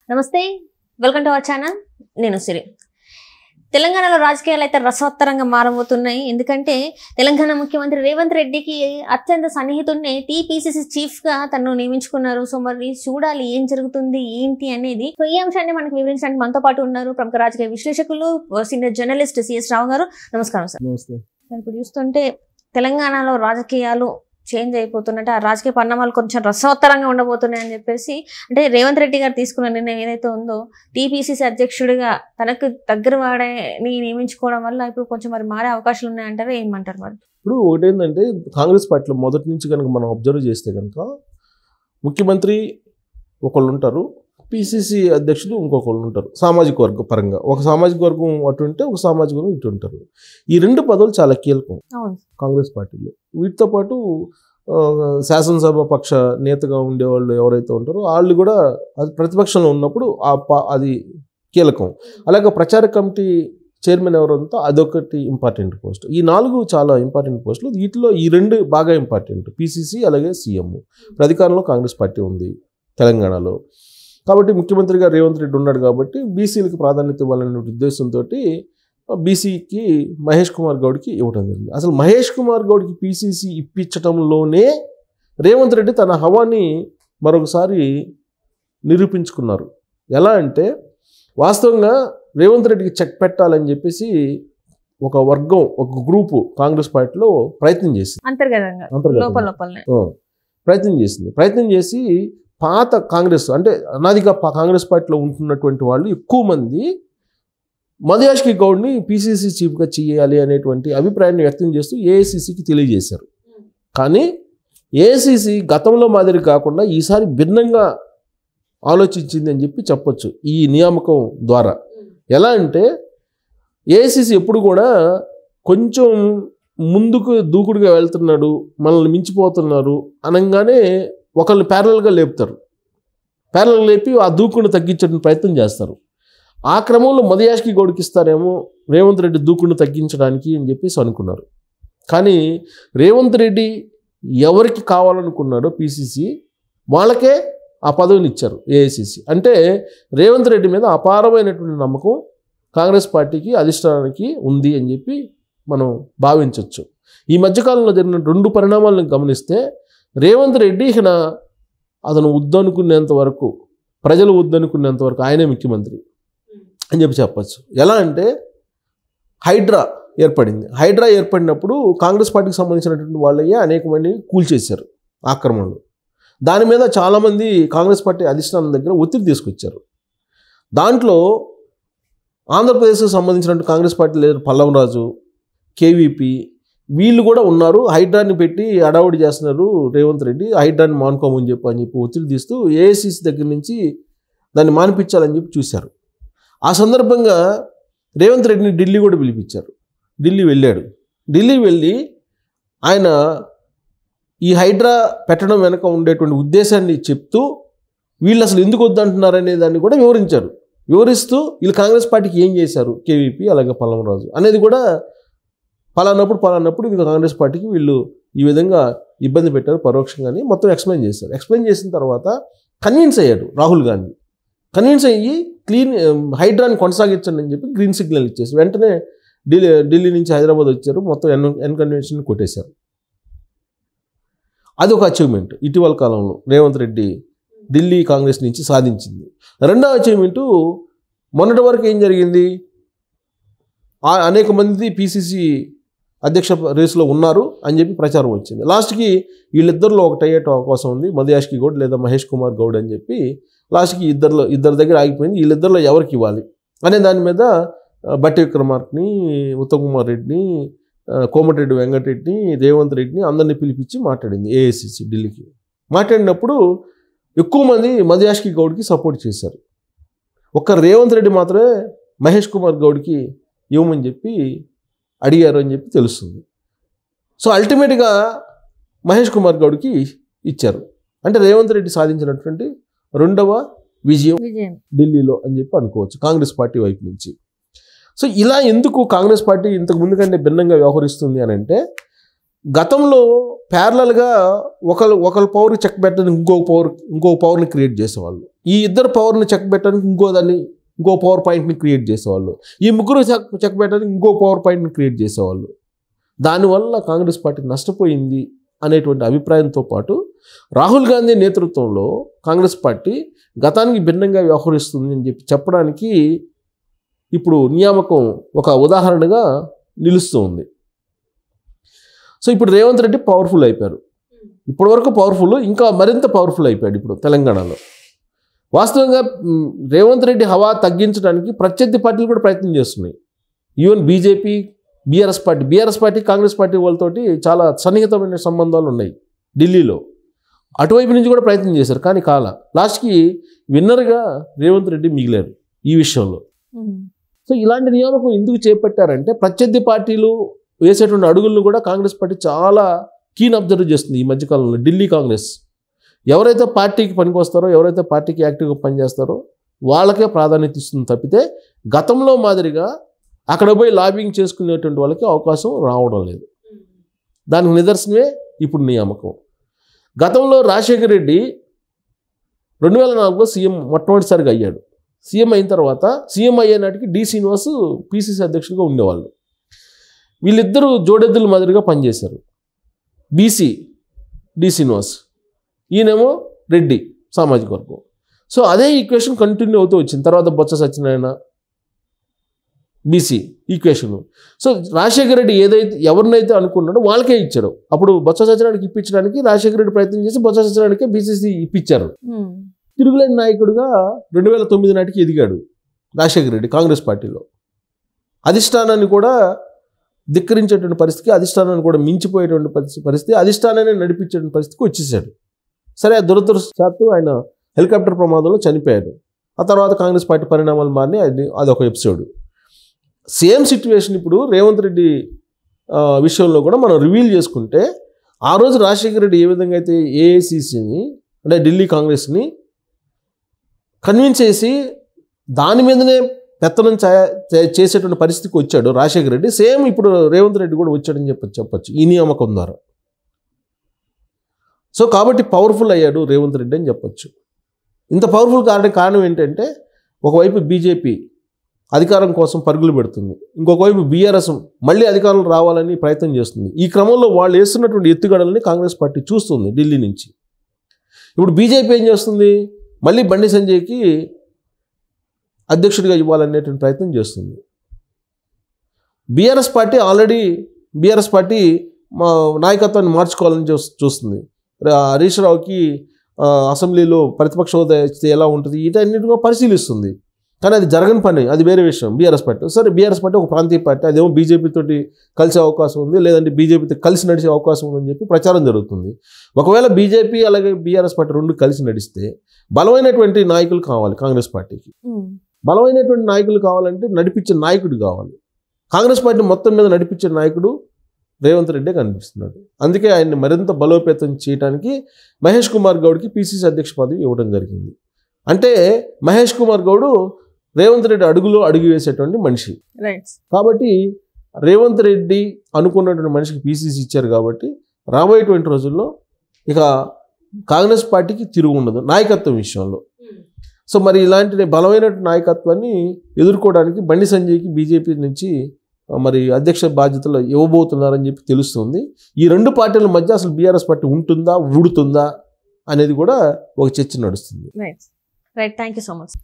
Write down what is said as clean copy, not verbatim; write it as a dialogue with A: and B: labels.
A: నమస్తే, welcome to our channel. నేను సిరి. తెలంగాణలో రాజకీయాలు అయితే రసవత్తరంగా మారబోతున్నాయి. ఎందుకంటే తెలంగాణ ముఖ్యమంత్రి రేవంత్ రెడ్డికి అత్యంత సన్నిహితుడిని టీపీసీసీ చీఫ్ గా తను నియమించుకున్నారు. సో మరి చూడాలి ఏం జరుగుతుంది ఏంటి అనేది. సో ఈ అంశాన్ని మనకు వివరించడానికి మనతో పాటు ఉన్నారు ప్రముఖ రాజకీయ విశ్లేషకులు, సీనియర్ జర్నలిస్ట్ సిఎస్ రావు గారు. నమస్కారం సార్. ఇప్పుడు చూస్తుంటే తెలంగాణలో రాజకీయాలు చేంజ్ అయిపోతున్నట్టు, ఆ రాజకీయ పరిణామాలు కొంచెం రసవత్తరంగా ఉండబోతున్నాయి అని చెప్పేసి, అంటే రేవంత్ రెడ్డి గారు తీసుకున్న నిర్ణయం ఏదైతే ఉందో టీపీసీసీ అధ్యక్షుడిగా తనకు దగ్గర వాడని నియమించుకోవడం వల్ల ఇప్పుడు కొంచెం మరి మారే అవకాశాలు ఉన్నాయంటారు. ఏమంటారు మరి?
B: ఇప్పుడు ఒకటేంటంటే కాంగ్రెస్ పార్టీలో మొదటి నుంచి కనుక మనం అబ్జర్వ్ చేస్తే కనుక ముఖ్యమంత్రి ఒకళ్ళు ఉంటారు, పిసిసి అధ్యక్షుడు ఇంకొకళ్ళు ఉంటారు. సామాజిక వర్గ పరంగా ఒక సామాజిక వర్గం అటు ఉంటే ఒక సామాజిక వర్గం ఇటు ఉంటారు. ఈ రెండు పదవులు చాలా కీలకం కాంగ్రెస్ పార్టీలో. వీటితో పాటు శాసనసభ పక్ష నేతగా ఉండేవాళ్ళు ఎవరైతే ఉంటారో వాళ్ళు కూడా ప్రతిపక్షంలో ఉన్నప్పుడు అది కీలకం. అలాగే ప్రచార కమిటీ చైర్మన్ ఎవరంతా అదొకటి ఇంపార్టెంట్ పోస్ట్. ఈ నాలుగు చాలా ఇంపార్టెంట్ పోస్టులు. వీటిలో ఈ రెండు బాగా ఇంపార్టెంట్, పిసిసి అలాగే సీఎం. అధికారంలో కాంగ్రెస్ పార్టీ ఉంది తెలంగాణలో. కాబట్టి ముఖ్యమంత్రి గారు రేవంత్ రెడ్డి ఉన్నాడు కాబట్టి బీసీలకు ప్రాధాన్యత ఇవ్వాలనే ఉద్దేశంతో బీసీకి మహేష్ కుమార్ గౌడ్కి ఇవ్వడం జరిగింది. అసలు మహేష్ కుమార్ గౌడ్కి పీసీసీ ఇప్పించడంలోనే రేవంత్ రెడ్డి తన హవాని మరొకసారి నిరూపించుకున్నారు. ఎలా అంటే వాస్తవంగా రేవంత్ రెడ్డికి చెక్ పెట్టాలని చెప్పేసి ఒక వర్గం, ఒక గ్రూపు కాంగ్రెస్ పార్టీలో ప్రయత్నం చేసింది. ప్రయత్నం చేసి పాత కాంగ్రెస్ అంటే అనాదిగా కాంగ్రెస్ పార్టీలో ఉంటున్నటువంటి వాళ్ళు ఎక్కువ మంది మధుయాష్కి గౌడ్ని పీసీసీ చీఫ్గా చేయాలి అనేటువంటి అభిప్రాయాన్ని వ్యక్తం చేస్తూ ఏఐసీసీకి తెలియజేశారు. కానీ ఏఐసీసీ గతంలో మాదిరి కాకుండా ఈసారి భిన్నంగా ఆలోచించింది అని చెప్పొచ్చు ఈ నియామకం ద్వారా. ఎలా అంటే ఏఐసీసీ ఎప్పుడు కూడా కొంచెం ముందుకు దూకుడుగా వెళ్తున్నాడు, మనల్ని మించిపోతున్నారు అనగానే ఒకళ్ళు ప్యారలల్గా లేపుతారు. ప్యారలల్ లేపి ఆ దూకుడుని తగ్గించడానికి ప్రయత్నం చేస్తారు. ఆ క్రమంలో మధుయాష్కి గౌడ్కి ఇస్తారేమో రేవంత్ రెడ్డి దూకుడుని తగ్గించడానికి అని చెప్పేసి అనుకున్నారు. కానీ రేవంత్ రెడ్డి ఎవరికి కావాలనుకున్నాడో పీసీసీ వాళ్ళకే ఆ పదవిని ఇచ్చారు ఏఐసీసీ. అంటే రేవంత్ రెడ్డి మీద అపారమైనటువంటి నమ్మకం కాంగ్రెస్ పార్టీకి అధిష్టానానికి ఉంది అని చెప్పి మనం భావించవచ్చు. ఈ మధ్యకాలంలో జరిగిన రెండు పరిణామాలను గమనిస్తే రేవంత్ రెడ్డి అతను వద్దనుకునేంత వరకు, ప్రజలు వద్దనుకునేంత వరకు ఆయనే ముఖ్యమంత్రి అని చెప్పచ్చు. ఎలా అంటే హైడ్రా ఏర్పడినప్పుడు కాంగ్రెస్ పార్టీకి సంబంధించినటువంటి వాళ్ళయ్యే అనేక మంది కూల్చేశారు ఆక్రమణలు. దాని మీద చాలామంది కాంగ్రెస్ పార్టీ అధిష్టానం దగ్గర ఒత్తిడి తీసుకొచ్చారు. దాంట్లో ఆంధ్రప్రదేశ్కి సంబంధించినటువంటి Congress party leader Pallavaraju, KVP వీళ్ళు కూడా ఉన్నారు. హైడ్రాని పెట్టి అడావుడి చేస్తున్నారు రేవంత్ రెడ్డి, హైడ్రాని మానుకోమని చెప్పి ఒత్తిడి తీస్తూ ఏఐసీసీ దగ్గర నుంచి దాన్ని మానిపించాలని చెప్పి చూశారు. ఆ సందర్భంగా రేవంత్ రెడ్డిని ఢిల్లీ కూడా పిలిపించారు. ఢిల్లీ వెళ్ళి ఆయన ఈ హైడ్రా పెట్టడం వెనక ఉండేటువంటి ఉద్దేశాన్ని చెప్తూ వీళ్ళు అసలు ఎందుకు వద్దంటున్నారనే దాన్ని కూడా వివరిస్తూ వీళ్ళు కాంగ్రెస్ పార్టీకి ఏం చేశారు కేవీపీ అలాగే పల్లవరాజు అనేది కూడా పలానప్పుడు ఇది కాంగ్రెస్ పార్టీకి వీళ్ళు ఈ విధంగా ఇబ్బంది పెట్టారు పరోక్షంగానే మొత్తం ఎక్స్ప్లెయిన్ చేశారు. ఎక్స్ప్లెయిన్ చేసిన తర్వాత కన్విన్స్ అయ్యాడు రాహుల్ గాంధీ. కన్విన్స్ అయ్యి హైడ్రాని కొనసాగించండి అని చెప్పి గ్రీన్ సిగ్నల్ ఇచ్చేసి వెంటనే ఢిల్లీ నుంచి హైదరాబాద్ వచ్చారు. మొత్తం ఎన్కన్వెన్షన్ కొట్టేశారు. అది ఒక అచీవ్మెంట్ ఇటీవల కాలంలో రేవంత్ రెడ్డి ఢిల్లీ కాంగ్రెస్ నుంచి సాధించింది. రెండవ అచీవ్మెంటు మొన్నటి వరకు ఏం జరిగింది, అనేక మంది పీసీసీ అధ్యక్ష రేసులో ఉన్నారు అని చెప్పి ప్రచారం వచ్చింది. లాస్ట్కి వీళ్ళిద్దరిలో ఒకటయ్యే అవకాశం ఉంది, మధుయాష్కి గౌడ్ లేదా మహేష్ కుమార్ గౌడ్ అని చెప్పి లాస్ట్కి ఇద్దరి దగ్గర ఆగిపోయింది. వీళ్ళిద్దరిలో ఎవరికి ఇవ్వాలి అనే దాని మీద బట్టి విక్రమార్కని, ఉత్తమ్ కుమార్ రెడ్డిని, కోమటిరెడ్డి వెంకటరెడ్డిని, రేవంత్ రెడ్డిని అందరినీ పిలిపించి మాట్లాడింది ఏఐసీసీ ఢిల్లీకి. మాట్లాడినప్పుడు ఎక్కువ మంది మధుయాష్కి గౌడ్కి సపోర్ట్ చేశారు. ఒక్క రేవంత్ రెడ్డి మాత్రమే మహేష్ కుమార్ గౌడ్కి ఇవ్వమని చెప్పి అడిగారు అని చెప్పి తెలుస్తుంది. సో అల్టిమేట్గా మహేష్ కుమార్ గౌడ్కి ఇచ్చారు. అంటే రేవంత్ రెడ్డి సాధించినటువంటి రెండవ విజయం ఢిల్లీలో అని చెప్పి అనుకోవచ్చు కాంగ్రెస్ పార్టీ వైపు నుంచి. సో ఇలా ఎందుకు కాంగ్రెస్ పార్టీ ఇంతకు ముందు కంటే భిన్నంగా వ్యవహరిస్తుంది అని అంటే గతంలో ప్యారలల్గా ఒకరి పవర్ని చెక్ పెట్టడానికి ఇంకో పవర్ని క్రియేట్ చేసేవాళ్ళు. ఈ ఇద్దరు పవర్ని చెక్ పెట్టడానికి ఇంకో పవర్ పాయింట్ని క్రియేట్ చేసేవాళ్ళు. ఈ ముగ్గురు చెక్ పెట్టడానికి ఇంకో పవర్ పాయింట్ని క్రియేట్ చేసేవాళ్ళు. దానివల్ల కాంగ్రెస్ పార్టీ నష్టపోయింది అనేటువంటి అభిప్రాయంతో పాటు రాహుల్ గాంధీ నేతృత్వంలో కాంగ్రెస్ పార్టీ గతానికి భిన్నంగా వ్యవహరిస్తుంది అని చెప్పడానికి ఇప్పుడు నియామకం ఒక ఉదాహరణగా నిలుస్తూ ఉంది. సో ఇప్పుడు రేవంత్ రెడ్డి పవర్ఫుల్ అయిపోయారు. ఇప్పటివరకు పవర్ఫుల్, ఇంకా మరింత పవర్ఫుల్ అయిపోయాడు ఇప్పుడు తెలంగాణలో. వాస్తవంగా రేవంత్ రెడ్డి హవా తగ్గించడానికి ప్రత్యర్థి పార్టీలు కూడా ప్రయత్నం చేస్తున్నాయి. Even BJP, BRS party Congress party వాళ్ళతోటి చాలా సన్నిహితమైన సంబంధాలు ఉన్నాయి ఢిల్లీలో. అటువైపు నుంచి కూడా ప్రయత్నం చేశారు, కానీ లాస్ట్కి విన్నర్గా రేవంత్ రెడ్డి మిగిలారు ఈ విషయంలో. సో ఇలాంటి నియామకం ఎందుకు చేపట్టారంటే ప్రత్యర్థి పార్టీలు వేసేటువంటి అడుగులను కూడా కాంగ్రెస్ పార్టీ చాలా కీన్ అబ్జర్వ్ చేస్తుంది ఈ మధ్యకాలంలో. ఢిల్లీ కాంగ్రెస్ ఎవరైతే పార్టీకి పనికొస్తారో, ఎవరైతే పార్టీకి యాక్టివ్గా పనిచేస్తారో వాళ్ళకే ప్రాధాన్యత ఇస్తుంది తప్పితే గతంలో మాదిరిగా అక్కడ పోయి లాబింగ్ చేసుకునేటువంటి వాళ్ళకి అవకాశం రావడం లేదు. దానికి నిదర్శనమే ఇప్పుడు నియామకం. గతంలో రాజశేఖర రెడ్డి 2004లో సీఎం మొట్టమొదటిసారిగా అయ్యాడు. సీఎం అయిన తర్వాత సీఎం అయ్యే నాటికి డి శ్రీనివాస్ పిసిసి అధ్యక్షుడిగా ఉండేవాళ్ళు. వీళ్ళిద్దరూ జోడెద్దుల మాదిరిగా పనిచేశారు. బీసీ డి శ్రీనివాస్, ఈయనేమో రెడ్డి సామాజిక వర్గం. సో అదే ఈక్వేషన్ కంటిన్యూ అవుతూ వచ్చింది. తర్వాత Botsa Satyanarayana BC equation. So Rajasekhara Reddy ఎవరినైతే అనుకున్నాడో వాళ్ళకే ఇచ్చారు. అప్పుడు బొత్స సత్యనారాయణకి ఇప్పించడానికి రాజశేఖర రెడ్డి ప్రయత్నం చేసి బొత్స సత్యనారాయణకే బీసీసీ ఇప్పించారు. తిరుగులేని నాయకుడిగా 2009 నాటికి ఎదిగాడు రాజశేఖర రెడ్డి కాంగ్రెస్ పార్టీలో. అధిష్టానాన్ని కూడా ధిక్కరించేటువంటి పరిస్థితికి, అధిష్టానాన్ని కూడా మించిపోయేటువంటి పరిస్థితి, అధిష్టానాన్ని నడిపించేటువంటి పరిస్థితికి వచ్చేసాడు. సరే, దురదృష్టవశాత్తు ఆయన హెలికాప్టర్ ప్రమాదంలో చనిపోయాడు. ఆ తర్వాత కాంగ్రెస్ పార్టీ పరిణామాలు మారి అదొక ఎపిసోడ్. సేమ్ సిచ్యువేషన్ ఇప్పుడు రేవంత్ రెడ్డి విషయంలో కూడా మనం రివీల్ చేసుకుంటే, ఆ రోజు రాజశేఖర రెడ్డి ఏ విధంగా అయితే ఏఐసిసిని అంటే ఢిల్లీ కాంగ్రెస్ని కన్విన్స్ చేసి దాని మీదనే పెత్తనం చేసేటువంటి పరిస్థితికి వచ్చాడు రాజశేఖర రెడ్డి, సేమ్ ఇప్పుడు రేవంత్ రెడ్డి కూడా వచ్చాడని చెప్పచ్చు ఈ నియామకం ద్వారా. సో కాబట్టి పవర్ఫుల్ అయ్యాడు రేవంత్ రెడ్డి అని చెప్పచ్చు. ఇంత పవర్ఫుల్ కారణం ఏంటంటే, ఒకవైపు బీజేపీ అధికారం కోసం పరుగులు పెడుతుంది, ఇంకొక వైపు బీఆర్ఎస్ మళ్ళీ అధికారం రావాలని ప్రయత్నం చేస్తుంది. ఈ క్రమంలో వాళ్ళు వేస్తున్నటువంటి ఎత్తుగడల్ని కాంగ్రెస్ పార్టీ చూస్తుంది ఢిల్లీ నుంచి. ఇప్పుడు బీజేపీ ఏం చేస్తుంది, మళ్ళీ బండి సంజయ్కి అధ్యక్షుడిగా ఇవ్వాలనేటువంటి ప్రయత్నం చేస్తుంది. బీఆర్ఎస్ పార్టీ మా నాయకత్వాన్ని మార్చుకోవాలని చూస్తుంది. హరీష్ రావుకి అసెంబ్లీలో ప్రతిపక్ష హోదా ఇస్తే ఎలా ఉంటుంది వీటన్నిటిగా పరిశీలిస్తుంది. కానీ అది జరగని పని, అది వేరే విషయం. బీఆర్ఎస్ పార్టీ సరే, బీఆర్ఎస్ పార్టీ ఒక ప్రాంతీయ పార్టీ, అదేమో బీజేపీతోటి కలిసే అవకాశం ఉంది, లేదంటే బీజేపీతో కలిసి నడిచే అవకాశం ఉందని చెప్పి ప్రచారం జరుగుతుంది. ఒకవేళ బీజేపీ అలాగే బీఆర్ఎస్ పార్టీ రెండు కలిసి నడిస్తే బలమైనటువంటి నాయకులు కావాలి కాంగ్రెస్ పార్టీకి. బలమైనటువంటి నాయకులు కావాలంటే నడిపించే నాయకుడు కావాలి. కాంగ్రెస్ పార్టీ మొత్తం మీద నడిపించే నాయకుడు రేవంత్ రెడ్డి కనిపిస్తున్నాడు. అందుకే ఆయన్ని మరింత బలోపేతం చేయడానికి మహేష్ కుమార్ గౌడ్కి పిసిసి అధ్యక్ష పదవి ఇవ్వడం జరిగింది. అంటే మహేష్ కుమార్ గౌడ్ రేవంత్ రెడ్డి అడుగు వేసేటువంటి మనిషి. కాబట్టి రేవంత్ రెడ్డి అనుకున్నటువంటి మనిషికి పిసిసి ఇచ్చారు. కాబట్టి రాబోయేటువంటి రోజుల్లో ఇక కాంగ్రెస్ పార్టీకి తిరుగు ఉండదు నాయకత్వం విషయంలో. సో మరి ఇలాంటి బలమైన నాయకత్వాన్ని ఎదుర్కోవడానికి బండి సంజయ్కి బీజేపీ నుంచి మరి అధ్యక్ష బాధ్యతలు ఇవ్వబోతున్నారని చెప్పి తెలుస్తుంది. ఈ రెండు పార్టీల మధ్య అసలు బీఆర్ఎస్ పార్టీ ఉంటుందా ఊడుతుందా అనేది కూడా ఒక చర్చ నడుస్తుంది.
A: Right, thank you so much.